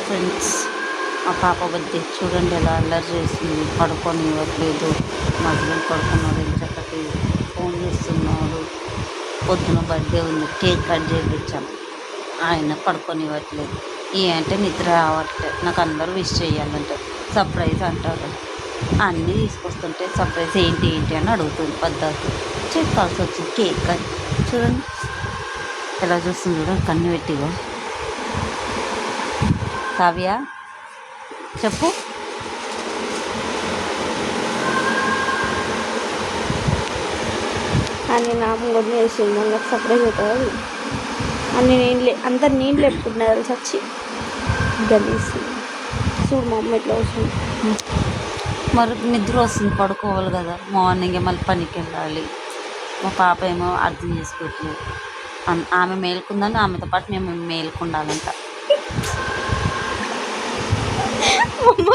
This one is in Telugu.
ఫ్రెండ్స్, మా పాప బర్త్డే చూడండి ఎలా అల్లరి చేసింది. పడుకొని ఇవ్వట్లేదు. మా హస్బెండ్ పడుకున్నాడు, ఇంచక్కటి ఫోన్ చేస్తున్నాడు. పొద్దున బర్త్డే ఉంది, కేక్ కట్ చేయించాం, ఆయన పడుకొని ఇవ్వట్లేదు. అంటే నిద్ర రావట్లేదు. నాకు అందరూ విష్ చేయాలంటే సర్ప్రైజ్ అంటారు. అన్నీ తీసుకొస్తుంటే సర్ప్రైజ్ ఏంటి ఏంటి అని అడుగుతుంది. పద్ధతి చెప్పాల్సి వచ్చింది. కేక్ అని చూడండి ఎలా చూస్తుంది, చూడండి కన్ను పెట్టివో. కావ్య చెప్పు. అని నామం కూడా వేసింది, నాకు సర్ప్రైజ్ అవుతుంది. అన్ని అందరు నేను లేపుకుంటున్నారు చచ్చి గలీసి. చూడు మా అమ్మ ఇట్లా వస్తుంది. మరి నిద్ర వస్తుంది, పడుకోవాలి కదా. మార్నింగే మళ్ళీ పనికి వెళ్ళాలి. మా పాప ఏమో అర్థం చేసుకోవట్లేదు. ఆమె మేలుకుందని ఆమెతో పాటు మేము మేలుకుండాలంట. అమ్మ